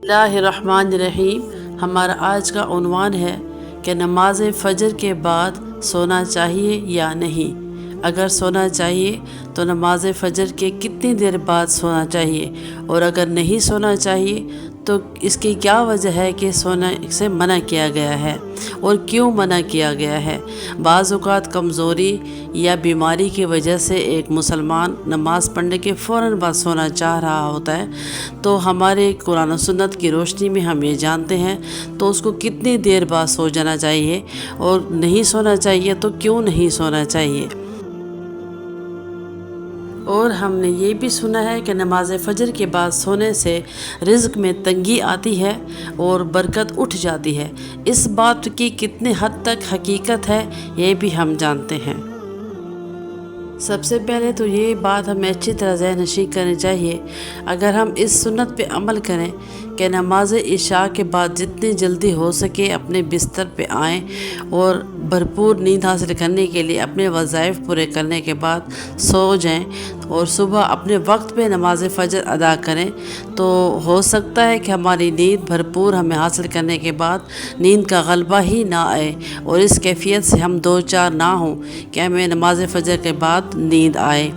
اللہ الرحمن الرحیم۔ ہمارا آج کا عنوان ہے کہ نماز فجر کے بعد سونا چاہیے یا نہیں۔ اگر سونا چاہیے تو نماز فجر کے کتنی دیر بعد سونا چاہیے، اور اگر نہیں سونا چاہیے تو اس کی کیا وجہ ہے کہ سونے سے منع کیا گیا ہے اور کیوں منع کیا گیا ہے۔ بعض اوقات کمزوری یا بیماری کی وجہ سے ایک مسلمان نماز پڑھنے کے فوراً بعد سونا چاہ رہا ہوتا ہے، تو ہمارے قرآن و سنت کی روشنی میں ہم یہ جانتے ہیں تو اس کو کتنی دیر بعد سو جانا چاہیے، اور نہیں سونا چاہیے تو کیوں نہیں سونا چاہیے۔ اور ہم نے یہ بھی سنا ہے کہ نماز فجر کے بعد سونے سے رزق میں تنگی آتی ہے اور برکت اٹھ جاتی ہے۔ اس بات کی کتنے حد تک حقیقت ہے یہ بھی ہم جانتے ہیں۔ سب سے پہلے تو یہ بات ہمیں اچھی طرح ذہن نشین کرنی چاہیے، اگر ہم اس سنت پہ عمل کریں کہ نماز عشاء کے بعد جتنی جلدی ہو سکے اپنے بستر پہ آئیں اور بھرپور نیند حاصل کرنے کے لیے اپنے وظائف پورے کرنے کے بعد سو جائیں اور صبح اپنے وقت پہ نماز فجر ادا کریں، تو ہو سکتا ہے کہ ہماری نیند بھرپور ہمیں حاصل کرنے کے بعد نیند کا غلبہ ہی نہ آئے، اور اس کیفیت سے ہم دو چار نہ ہوں کہ ہمیں نماز فجر کے بعد نیند آئے۔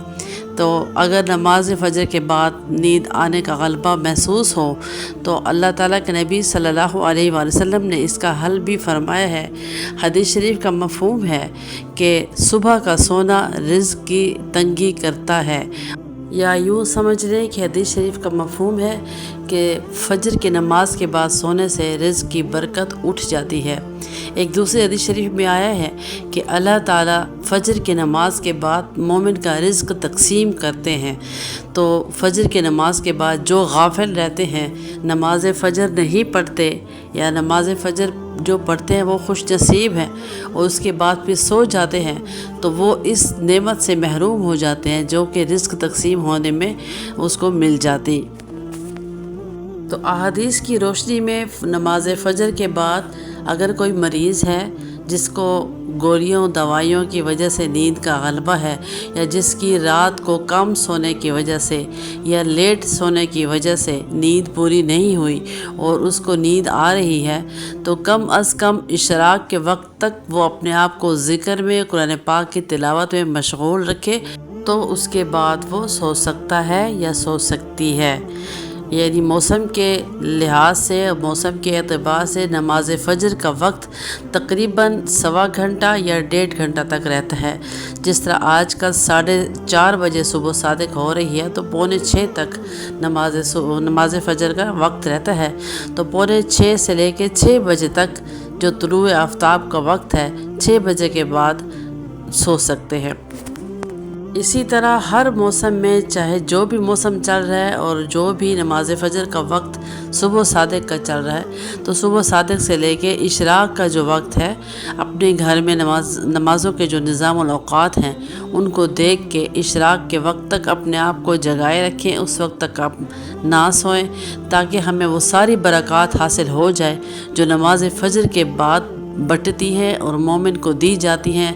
تو اگر نماز فجر کے بعد نیند آنے کا غلبہ محسوس ہو تو اللہ تعالیٰ کے نبی صلی اللہ علیہ وآلہ وسلم نے اس کا حل بھی فرمایا ہے۔ حدیث شریف کا مفہوم ہے کہ صبح کا سونا رزق کی تنگی کرتا ہے، یا یوں سمجھ لیں کہ حدیث شریف کا مفہوم ہے کہ فجر کی نماز کے بعد سونے سے رزق کی برکت اٹھ جاتی ہے۔ ایک دوسری حدیث شریف میں آیا ہے کہ اللہ تعالیٰ فجر کی نماز کے بعد مومن کا رزق تقسیم کرتے ہیں، تو فجر کی نماز کے بعد جو غافل رہتے ہیں، نماز فجر نہیں پڑھتے یا نماز فجر جو پڑھتے ہیں وہ خوش نصیب ہیں اور اس کے بعد پھر سو جاتے ہیں، تو وہ اس نعمت سے محروم ہو جاتے ہیں جو کہ رزق تقسیم ہونے میں اس کو مل جاتی۔ تو احادیث کی روشنی میں نماز فجر کے بعد اگر کوئی مریض ہے جس کو گولیوں دوائیوں کی وجہ سے نیند کا غلبہ ہے، یا جس کی رات کو کم سونے کی وجہ سے یا لیٹ سونے کی وجہ سے نیند پوری نہیں ہوئی اور اس کو نیند آ رہی ہے، تو کم از کم اشراق کے وقت تک وہ اپنے آپ کو ذکر میں، قرآن پاک کی تلاوت میں مشغول رکھے، تو اس کے بعد وہ سو سکتا ہے یا سو سکتی ہے۔ یعنی موسم کے لحاظ سے، موسم کے اعتبار سے نماز فجر کا وقت تقریباً 1.25 گھنٹہ یا 1.5 گھنٹہ تک رہتا ہے۔ جس طرح آج کل 4:30 بجے صبح صادق ہو رہی ہے تو 5:45 تک نماز فجر کا وقت رہتا ہے، تو 5:45 سے لے کے 6 بجے تک جو طلوع آفتاب کا وقت ہے، 6 بجے کے بعد سو سکتے ہیں۔ اسی طرح ہر موسم میں چاہے جو بھی موسم چل رہا ہے اور جو بھی نماز فجر کا وقت صبح صادق کا چل رہا ہے، تو صبح صادق سے لے کے اشراق کا جو وقت ہے، اپنے گھر میں نمازوں کے جو نظام الاوقات ہیں ان کو دیکھ کے اشراق کے وقت تک اپنے آپ کو جگائے رکھیں، اس وقت تک آپ نہ سوئیں، تاکہ ہمیں وہ ساری برکات حاصل ہو جائے جو نماز فجر کے بعد بٹتی ہے اور مومن کو دی جاتی ہیں۔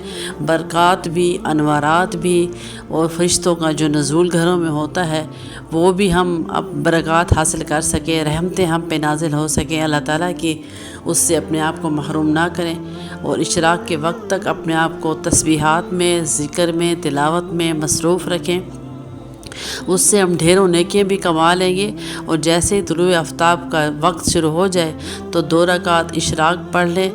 برکات بھی، انوارات بھی، اور فرشتوں کا جو نزول گھروں میں ہوتا ہے وہ بھی ہم اب برکات حاصل کر سکیں، رحمتیں ہم پہ نازل ہو سکیں اللہ تعالیٰ کی، اس سے اپنے آپ کو محروم نہ کریں، اور اشراق کے وقت تک اپنے آپ کو تسبیحات میں، ذکر میں، تلاوت میں مصروف رکھیں۔ اس سے ہم ڈھیروں نیکیاں بھی کما لیں گے، اور جیسے طلوع آفتاب کا وقت شروع ہو جائے تو 2 رکعت اشراق پڑھ لیں۔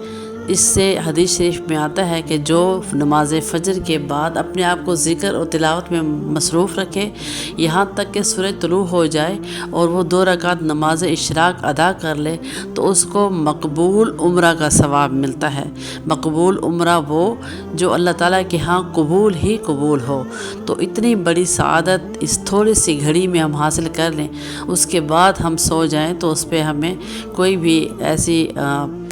اس سے حدیث شریف میں آتا ہے کہ جو نماز فجر کے بعد اپنے آپ کو ذکر اور تلاوت میں مصروف رکھے یہاں تک کہ سورج طلوع ہو جائے اور وہ 2 رکعت نماز اشراق ادا کر لے، تو اس کو مقبول عمرہ کا ثواب ملتا ہے۔ مقبول عمرہ وہ جو اللہ تعالیٰ کے ہاں قبول ہی قبول ہو۔ تو اتنی بڑی سعادت اس تھوڑی سی گھڑی میں ہم حاصل کر لیں، اس کے بعد ہم سو جائیں تو اس پہ ہمیں کوئی بھی ایسی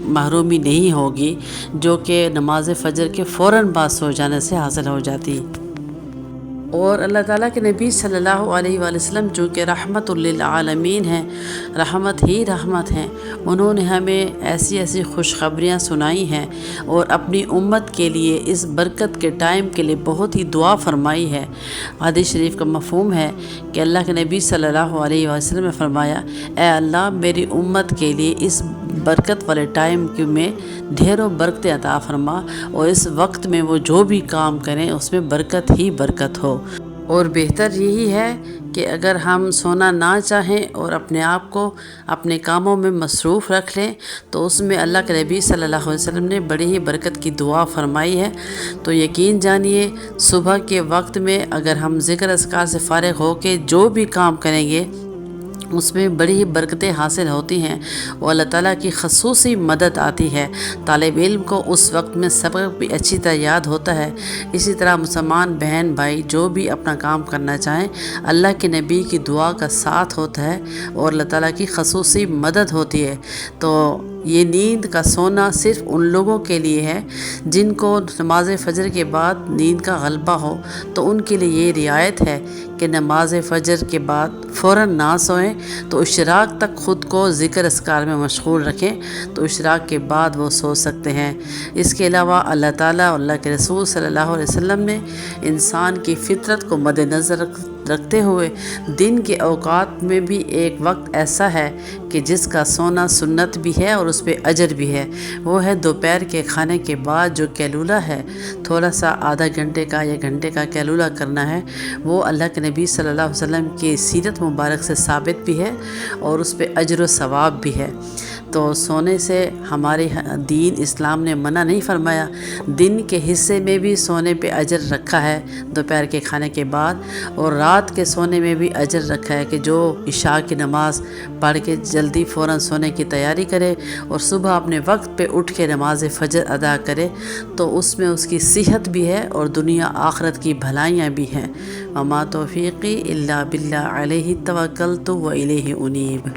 محرومی نہیں ہوگی جو کہ نماز فجر کے فوراً بعد سو جانے سے حاصل ہو جاتی۔ اور اللہ تعالیٰ کے نبی صلی اللہ علیہ وآلہ وسلم چونکہ رحمت للعالمین ہیں، رحمت ہی رحمت ہیں، انہوں نے ہمیں ایسی ایسی خوشخبریاں سنائی ہیں اور اپنی امت کے لیے اس برکت کے ٹائم کے لیے بہت ہی دعا فرمائی ہے۔ حدیث شریف کا مفہوم ہے کہ اللہ کے نبی صلی اللہ علیہ وآلہ وسلم نے فرمایا، اے اللہ میری امت کے لیے اس برکت والے ٹائم میں ڈھیروں برکتیں عطا فرما، اور اس وقت میں وہ جو بھی کام کریں اس میں برکت ہی برکت ہو۔ اور بہتر یہی ہے کہ اگر ہم سونا نہ چاہیں اور اپنے آپ کو اپنے کاموں میں مصروف رکھ لیں تو اس میں اللہ کے نبی صلی اللہ علیہ وسلم نے بڑی ہی برکت کی دعا فرمائی ہے۔ تو یقین جانیے صبح کے وقت میں اگر ہم ذکر اذکار سے فارغ ہو کے جو بھی کام کریں گے اس میں بڑی ہی برکتیں حاصل ہوتی ہیں، اور اللہ تعالیٰ کی خصوصی مدد آتی ہے۔ طالب علم کو اس وقت میں سبق بھی اچھی طرح یاد ہوتا ہے۔ اسی طرح مسلمان بہن بھائی جو بھی اپنا کام کرنا چاہیں، اللہ کے نبی کی دعا کا ساتھ ہوتا ہے اور اللہ تعالیٰ کی خصوصی مدد ہوتی ہے۔ تو یہ نیند کا سونا صرف ان لوگوں کے لیے ہے جن کو نماز فجر کے بعد نیند کا غلبہ ہو، تو ان کے لیے یہ رعایت ہے کہ نماز فجر کے بعد فوراً نہ سوئیں، تو اشراق تک خود کو ذکر اذکار میں مشغول رکھیں، تو اشراق کے بعد وہ سو سکتے ہیں۔ اس کے علاوہ اللہ تعالیٰ اور اللہ کے رسول صلی اللہ علیہ وسلم نے انسان کی فطرت کو مد نظر رکھتے ہوئے دن کے اوقات میں بھی ایک وقت ایسا ہے کہ جس کا سونا سنت بھی ہے اور اس پہ اجر بھی ہے، وہ ہے دوپہر کے کھانے کے بعد جو قیلولہ ہے، تھوڑا سا آدھا گھنٹے کا یا گھنٹے کا قیلولہ کرنا ہے۔ وہ اللہ کے نبی صلی اللہ علیہ وسلم کی سیرت مبارک سے ثابت بھی ہے اور اس پہ اجر و ثواب بھی ہے۔ تو سونے سے ہمارے دین اسلام نے منع نہیں فرمایا، دن کے حصے میں بھی سونے پہ اجر رکھا ہے دوپہر کے کھانے کے بعد، اور رات کے سونے میں بھی اجر رکھا ہے کہ جو عشاء کی نماز پڑھ کے جلدی فوراً سونے کی تیاری کرے اور صبح اپنے وقت پہ اٹھ کے نماز فجر ادا کرے، تو اس میں اس کی صحت بھی ہے اور دنیا آخرت کی بھلائیاں بھی ہیں۔ وما توفیقی الا باللہ علیہ توکلت و الیہ انیب۔